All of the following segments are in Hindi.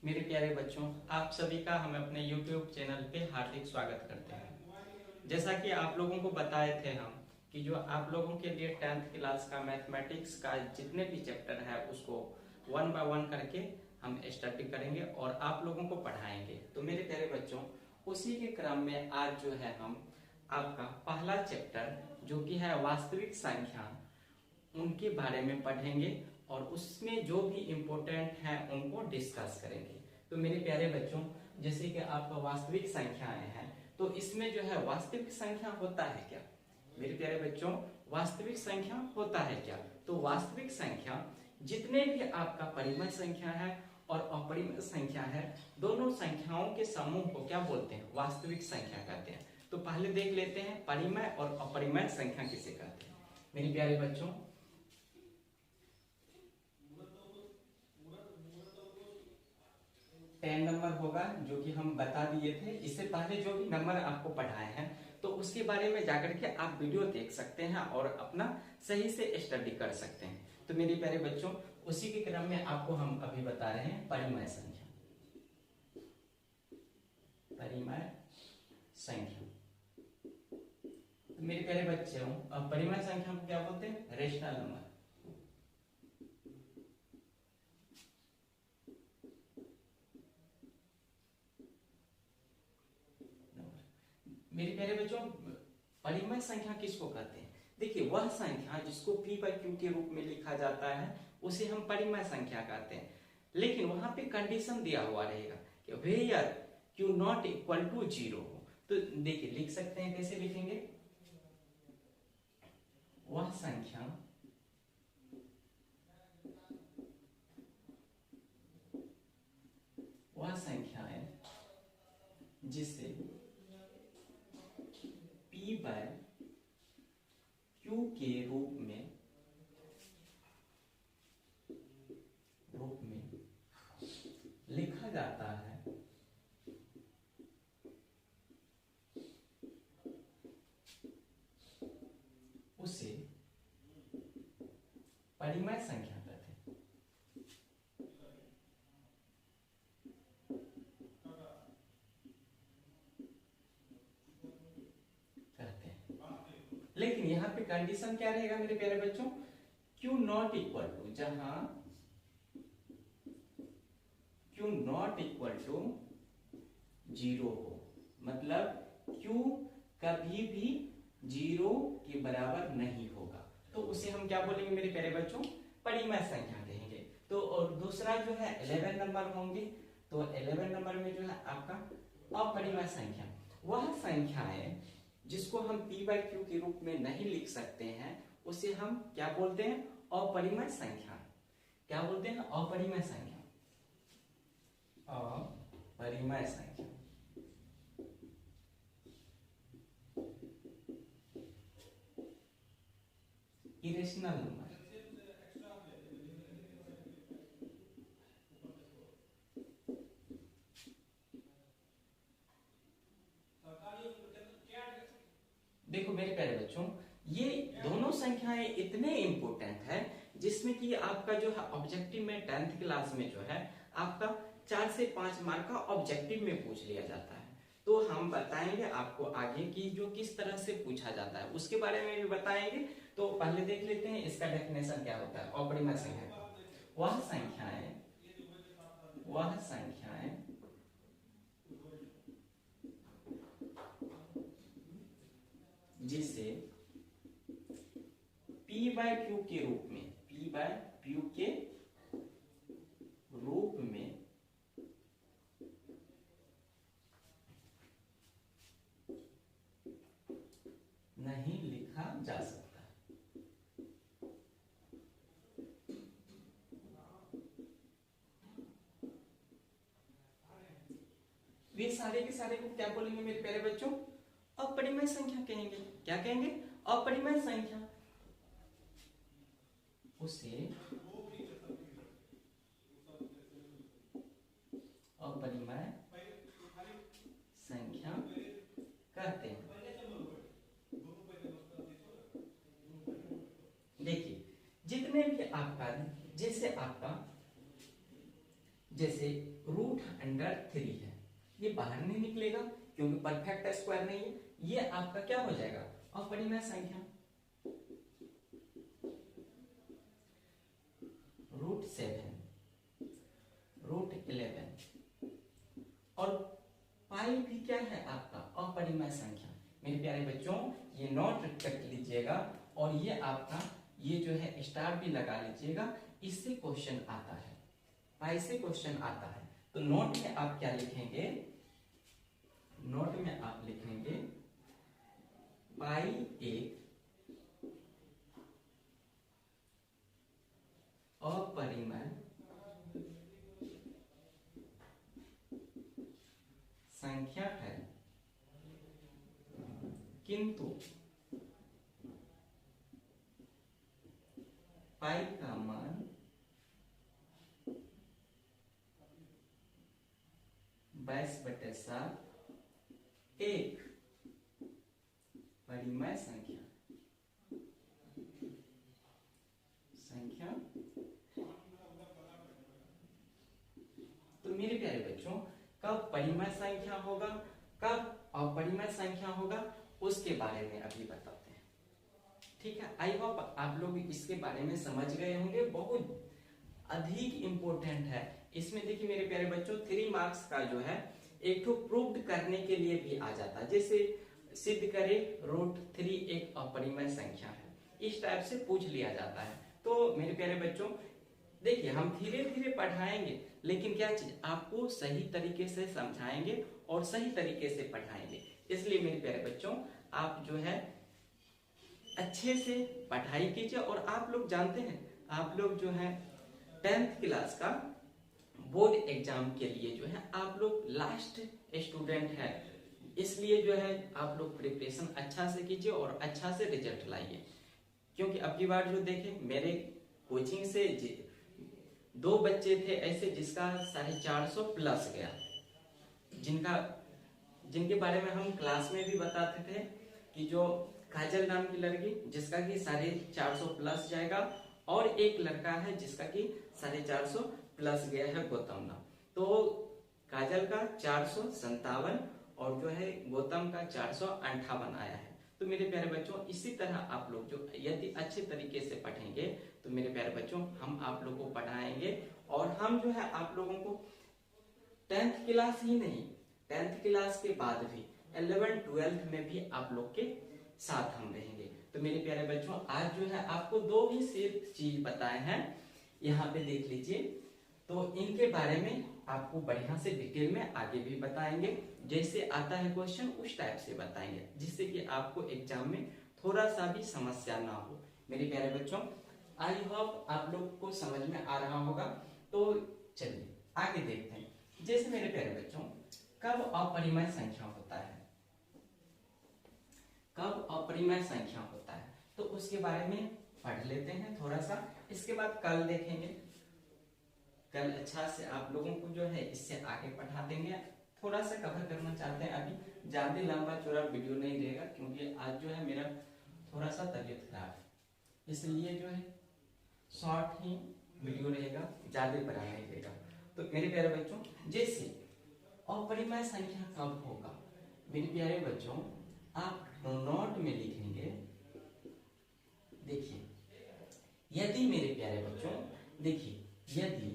मेरे प्यारे बच्चों, आप सभी का हम अपने YouTube चैनल पे हार्दिक स्वागत करते हैं। जैसा कि आप लोगों को बताए थे हम कि जो आप लोगों के लिए 10th क्लास का मैथमेटिक्स का जितने भी चैप्टर है उसको 1 बाय 1 करके हम स्टडी करेंगे और आप लोगों को पढ़ाएंगे। तो मेरे प्यारे बच्चों, उसी के क्रम में आज जो है हम आपका पहला चैप्टर जो कि है वास्तविक संख्या, उनके बारे में पढ़ेंगे और उसमें जो भी इम्पोर्टेंट है उनको डिस्कस करेंगे। तो मेरे प्यारे बच्चों, जैसे कि आपका वास्तविक संख्याएं हैं, तो इसमें जो है वास्तविक संख्या होता है क्या? मेरे प्यारे बच्चों, वास्तविक संख्या होता है क्या? तो वास्तविक संख्या जितने भी आपका परिमेय संख्या है और अपरिमेय संख्या है, दोनों संख्याओं के समूह को क्या बोलते हैं? वास्तविक संख्या कहते हैं। तो पहले देख लेते हैं परिमेय और अपरिमेय संख्या किसे कहते हैं। मेरे प्यारे बच्चों, 10 नंबर होगा जो कि हम बता दिए थे। इससे पहले जो भी नंबर आपको पढ़ाए हैं तो उसके बारे में जाकर के आप वीडियो देख सकते हैं और अपना सही से स्टडी कर सकते हैं। तो मेरे प्यारे बच्चों, उसी के क्रम में आपको हम अभी बता रहे हैं परिमेय संख्या। परिमेय संख्या, तो मेरे प्यारे बच्चों, परिमेय संख्या को क्या बोलते हैं? Rational number. मेरे प्यारे बच्चों, परिमेय संख्या किसको कहते हैं? देखिए, वह संख्या जिसको p बाई क्यू के रूप में लिखा जाता है उसे हम परिमेय संख्या कहते हैं। लेकिन वहां पे कंडीशन दिया हुआ रहेगा कि where Q not equal to 0 हो। तो देखिए, लिख सकते हैं, कैसे लिखेंगे? वह संख्या है जिसे p बाय क्यू के रूप में लिखा जाता है, उसे परिमेय संख्या कहते हैं। लेकिन यहाँ पे कंडीशन क्या रहेगा मेरे प्यारे बच्चों? क्यू नॉट इक्वल टू, जहां क्यू नॉट इक्वल टू 0 हो, मतलब क्यू कभी भी 0 के बराबर नहीं होगा, तो उसे हम क्या बोलेंगे मेरे प्यारे बच्चों? परिमेय संख्या कहेंगे। तो और दूसरा जो है 11 नंबर होंगे, तो 11 नंबर में जो है आपका अपरिमेय संख्या, वह संख्या है जिसको हम p बाई क्यू के रूप में नहीं लिख सकते हैं, उसे हम क्या बोलते हैं? अपरिमेय संख्या। क्या बोलते हैं? अपरिमेय संख्या। अपरिमेय संख्या। Irrational number. देखो मेरे प्यारे बच्चों, ये दोनों संख्याएं इतने इंपॉर्टेंट है जिसमें कि आपका जो है ऑब्जेक्टिव में 10th क्लास में जो है आपका 4 से 5 मार्क का ऑब्जेक्टिव में पूछ लिया जाता है। तो हम बताएंगे आपको आगे की जो किस तरह से पूछा जाता है उसके बारे में भी बताएंगे। तो पहले देख लेते हैं इसका डेफिनेशन क्या होता है। अपरिमेय संख्या वह संख्याएं जिसे p बाय क्यू के रूप में नहीं लिखा जा सकता। वे सारे के सारे को क्या बोलेंगे मेरे प्यारे बच्चों? अपरिमेय संख्या कहेंगे। क्या कहेंगे? अपरिमेय संख्या। उसे अपरिमेय संख्या कहते हैं। देखिए, जितने भी आपका, जैसे आपका जैसे √3 है, ये बाहर नहीं निकलेगा क्योंकि परफेक्ट स्क्वायर नहीं है। ये आपका क्या हो जाएगा, अपरिमेय संख्या। √7, √11 और पाई भी क्या है आपका, अपरिमेय संख्या। मेरे प्यारे बच्चों ये नोट कर लीजिएगा और ये आपका ये जो है स्टार भी लगा लीजिएगा, इससे क्वेश्चन आता है, पाई से क्वेश्चन आता है। तो नोट में आप क्या लिखेंगे, नोट में आप लिखेंगे पाई एक अपरिमेय संख्या है, किंतु पाई का मान 22/7 एक परिमेय संख्या तो मेरे प्यारे बच्चों कब परिमेय संख्या होगा, कब अपरिमेय संख्या होगा, उसके बारे में अभी बताते हैं। ठीक है, आई होप आप लोग इसके बारे में समझ गए होंगे, बहुत अधिक इंपॉर्टेंट है। इसमें देखिए मेरे प्यारे बच्चों 3 मार्क्स का जो है एक तो प्रूव्ड करने के लिए भी आ जाता है, जैसे सिद्ध करे √3 एक अपरिमेय संख्या है, इस टाइप से पूछ लिया जाता है। तो मेरे प्यारे बच्चों देखिए हम धीरे धीरे पढ़ाएंगे, लेकिन क्या चीज आपको सही तरीके से समझाएंगे और सही तरीके से पढ़ाएंगे। इसलिए मेरे प्यारे बच्चों आप जो है अच्छे से पढ़ाई कीजिए। और आप लोग जानते हैं, आप लोग जो है 10th क्लास का बोर्ड एग्जाम के लिए जो है आप लोग लास्ट स्टूडेंट है, इसलिए जो है आप लोग प्रिपरेशन अच्छा से कीजिए और अच्छा से रिजल्ट लाइए। क्योंकि अब की बार जो देखे मेरे कोचिंग से 2 बच्चे थे ऐसे जिसका 450 प्लस गया, जिनके बारे में हम क्लास में भी बताते थे कि जो काजल नाम की लड़की जिसका कि 450 प्लस जाएगा, और एक लड़का है जिसका कि 450 प्लस गया है, गौतम नाम। तो काजल का 457 और जो है गौतम का 458 आया है। तो मेरे प्यारे बच्चों इसी तरह आप लोग जो यदि अच्छे तरीके से पढ़ेंगे तो मेरे प्यारे बच्चों हम आप लोगों को पढ़ाएंगे, और हम जो है आप लोगों को 10th क्लास ही नहीं 10th क्लास के बाद भी 11th 12th में भी आप लोग के साथ हम रहेंगे। तो मेरे प्यारे बच्चों आज जो है आपको 2 ही सिर्फ चीज बताए हैं, यहाँ पे देख लीजिए। तो इनके बारे में आपको बढ़िया से डिटेल में आगे भी बताएंगे, जैसे आता है क्वेश्चन उस टाइप से बताएंगे, जिससे कि आपको एग्जाम में थोड़ा सा भी समस्या ना हो। मेरे प्यारे बच्चों आई होप आप लोग को समझ में आ रहा होगा। तो चलिए आगे देखते हैं। जैसे मेरे प्यारे बच्चों कब अपरिमेय संख्या होता है, कब अपरिमेय संख्या होता है, तो उसके बारे में पढ़ लेते हैं थोड़ा सा, इसके बाद कल देखेंगे। कल अच्छा से आप लोगों को जो है इससे आगे पढ़ा देंगे। थोड़ा सा कवर करना चाहते हैं, अभी ज्यादा लंबा चौड़ा वीडियो नहीं रहेगा, क्योंकि आज जो है मेरा थोड़ा सा तबीयत खराब है, इसलिए जो है शॉर्ट ही वीडियो रहेगा, ज्यादा बड़ा नहीं रहेगा। तो मेरे प्यारे बच्चों जैसे अपरिमेय संख्या कब होगा, मेरे प्यारे बच्चों आप नोट में लिखेंगे। देखिए यदि मेरे प्यारे बच्चों देखिए यदि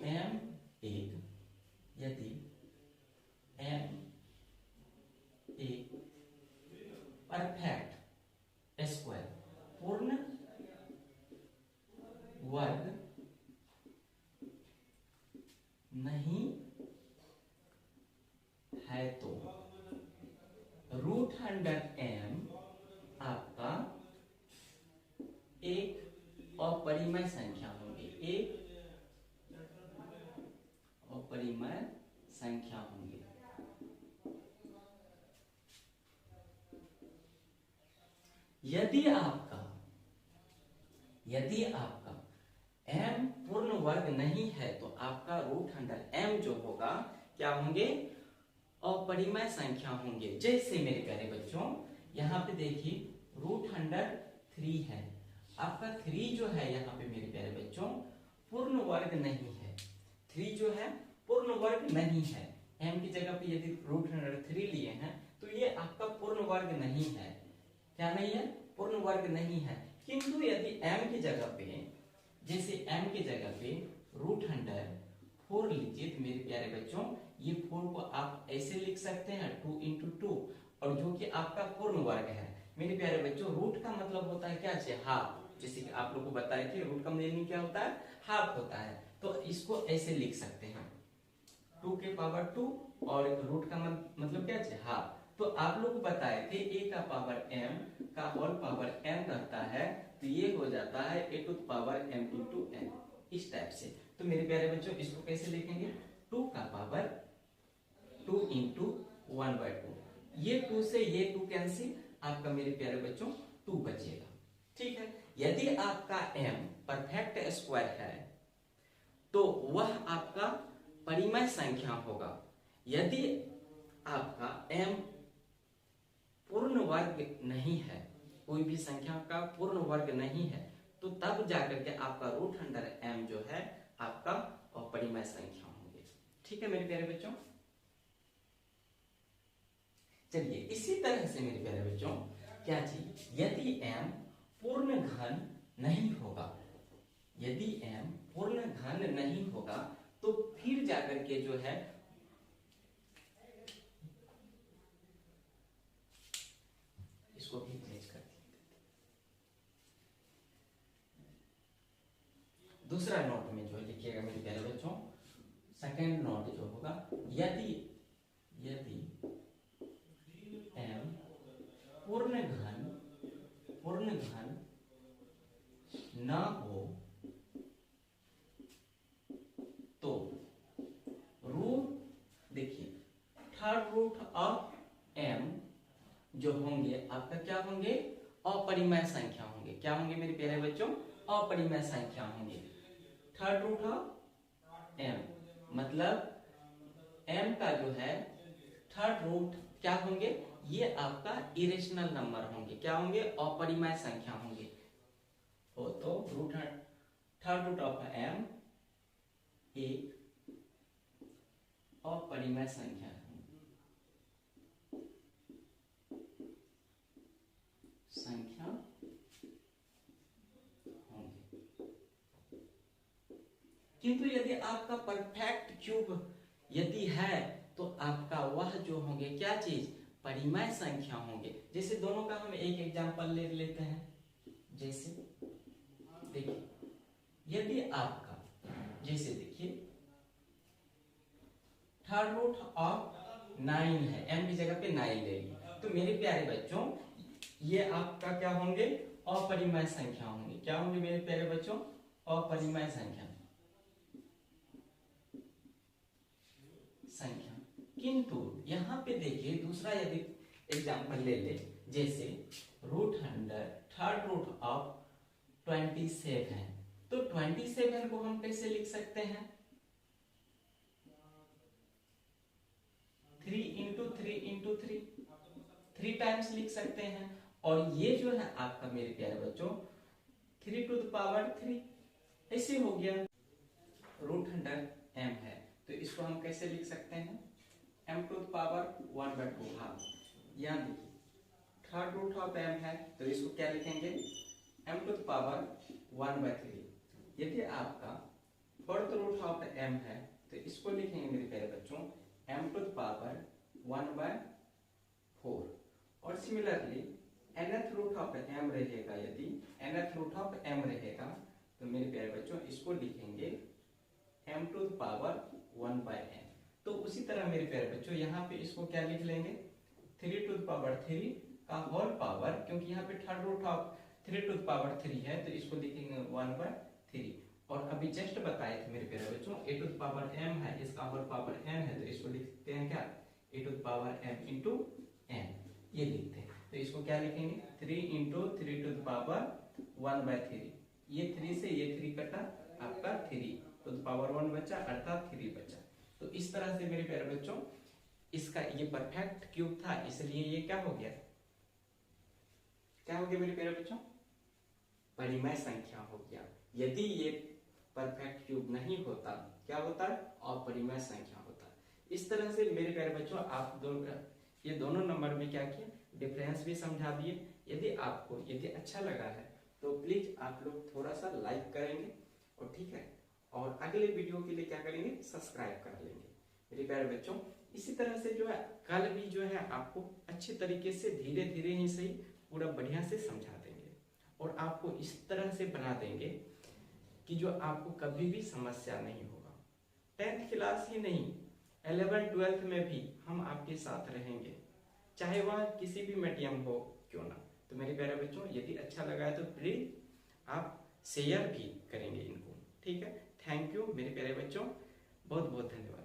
m एक परफेक्ट स्क्वायर पूर्ण वर्ग नहीं है, तो √m आपका एक अपरिमेय संख्या होंगे, एक अपरिमेय संख्या होंगे। यदि आपका m पूर्ण वर्ग नहीं है तो आपका √m जो होगा क्या होंगे, अपरिमेय संख्या होंगे। जैसे मेरे प्यारे बच्चों यहाँ पे देखिए √3 है, आपका 3 जो है यहाँ पे मेरे प्यारे बच्चों पूर्ण वर्ग नहीं है। 3 जो है पूर्ण वर्ग नहीं है। m की जगह पे यदि √3 लिए हैं तो ये आपका पूर्ण वर्ग नहीं है। क्या नहीं है? पूर्ण वर्ग नहीं है। किंतु यदि m की जगह पे, जैसे m की जगह पे √4 लीजिए तो मेरे प्यारे बच्चों ये 4 को आप ऐसे लिख सकते हैं 2 इंटू 2, और जो कि आपका पूर्ण वर्ग है। मेरे प्यारे बच्चों रूट का मतलब होता है क्या? हाफ। जैसे कि आप लोग को बताया कि रूट का मीनिंग क्या होता है? हाफ होता है। तो इसको ऐसे लिख सकते हैं 2 के पावर 2, और रूट का मतलब क्या? हाफ। तो आप लोग को बताए थे a का पावर m का होल पावर n रहता है, तो ये हो जाता है a to the power m into n, इस टाइप से। तो मेरे प्यारे बच्चों इसको कैसे लिखेंगे? 2 का पावर 2 इंटू 1/2। ये 2 से ये 2 कैंसिल, आपका मेरे प्यारे बच्चों 2 बचेगा। ठीक है। यदि आपका m परफेक्ट स्क्वायर है तो वह आपका परिमेय संख्या होगा। यदि आपका m पूर्ण वर्ग नहीं है, कोई भी संख्या का पूर्ण वर्ग नहीं है, तो तब जाकर के आपका √m जो है आपका अपरिमेय संख्या होंगे। ठीक है मेरे प्यारे बच्चों। चलिए इसी तरह से मेरे प्यारे बच्चों क्या चीज, यदि m पूर्ण घन नहीं होगा, यदि m पूर्ण घन नहीं होगा तो फिर जाकर के जो है इसको भी चेंज कर देते। दूसरा नोट में जो लिखिएगा मेरे प्यारे बच्चों, सेकंड नोट जो होगा, यदि m पूर्ण घन न हो तो देखिए थर्ड रूट ऑफ m जो होंगे आपका क्या होंगे? अपरिमेय संख्या होंगे। क्या होंगे मेरे प्यारे बच्चों? अपरिमेय संख्या होंगे। थर्ड रूट ऑफ m मतलब m का जो है थर्ड रूट क्या होंगे? ये आपका इरेशनल नंबर होंगे। क्या होंगे? अपरिमेय संख्या होंगे। तो थर्ड रूट ऑफ m एक अपरिमेय संख्या होंगे। किंतु यदि आपका परफेक्ट क्यूब यदि है तो आपका वह जो होंगे क्या चीज? परिमेय संख्या होंगे। जैसे दोनों का हम एक एग्जांपल ले लेते हैं। जैसे देखिए यदि आपका, जैसे देखिए थर्ड रूट ऑफ 9 है, m की जगह पे 9 ले ली, तो मेरे प्यारे बच्चों ये आपका क्या होंगे? अपरिमेय संख्या होंगे। क्या होंगे मेरे प्यारे बच्चों? अपरिमेय संख्या। किंतु यहाँ पे देखिए दूसरा यदि एग्जांपल ले ले, जैसे थर्ड रूट ऑफ 27 है, तो 27 को हम कैसे लिख सकते हैं? 3 इंटू 3 इंटू 3 टाइम्स लिख सकते हैं। और ये जो है आपका मेरे प्यारे बच्चों 3 टू द पावर 3 ऐसे हो गया। √m है तो इसको हम कैसे लिख सकते हैं? m to the power 1/2 half. यहाँ देखिए थर्ड रूट ऑफ m है तो इसको क्या लिखेंगे? m to the power 1/3। यदि आपका फोर्थ रूट ऑफ m है तो इसको लिखेंगे मेरे प्यारे बच्चों m टू द पावर 1/4। और similarly nth root of m रहेगा, यदि nth रूट ऑफ m रहेगा तो मेरे प्यारे बच्चों इसको लिखेंगे m to the power 1/n। तो उसी तरह मेरे प्यारे बच्चों यहाँ पे इसको क्या लिख लेंगे? 3 टू द पावर 3 का होल पावर, क्योंकि यहाँ पे third root of 3 to the power 3 है तो इसको लिखेंगे 1/3। और अभी जस्ट बताए थे मेरे प्यारे बच्चों a to the power m है, इसका होल पावर n है, तो इसको लिखते हैं क्या? a to the power m into n, ये लिखते हैं। तो इसको क्या लिखेंगे? 3 इंटू 3 टू द पावर 1/3। ये 3 से ये 3 कटा, आपका 3 टू द पावर 1 बचा, अर्थात 3 बचा। तो इस तरह से मेरे प्यारे बच्चों इसका ये परफेक्ट क्यूब था, इसलिए ये क्या हो गया? क्या हो गया मेरे प्यारे बच्चों? परिमेय संख्या हो गया। यदि ये परफेक्ट क्यूब नहीं होता, क्या होता है? अपरिमेय संख्या होता है। इस तरह से मेरे प्यारे बच्चों आप ये दोनों नंबर में क्या किया, डिफरेंस भी समझा दिए। यदि अच्छा लगा है तो प्लीज आप लोग थोड़ा सा लाइक करेंगे और ठीक है, और अगले वीडियो के लिए क्या करेंगे, सब्सक्राइब कर लेंगे मेरे प्यारे बच्चों। इसी तरह से जो है कल भी जो है आपको अच्छे तरीके से धीरे धीरे ही सही पूरा बढ़िया से समझा देंगे और आपको इस तरह से बना देंगे कि जो आपको कभी भी समस्या नहीं होगा। 10th क्लास ही नहीं, 11th 12th में भी हम आपके साथ रहेंगे, चाहे वह किसी भी मीडियम हो क्यों ना। तो मेरे प्यारे बच्चों यदि अच्छा लगा है तो प्लीज आप शेयर भी करेंगे इनको, ठीक है। थैंक यू मेरे प्यारे बच्चों, बहुत बहुत धन्यवाद।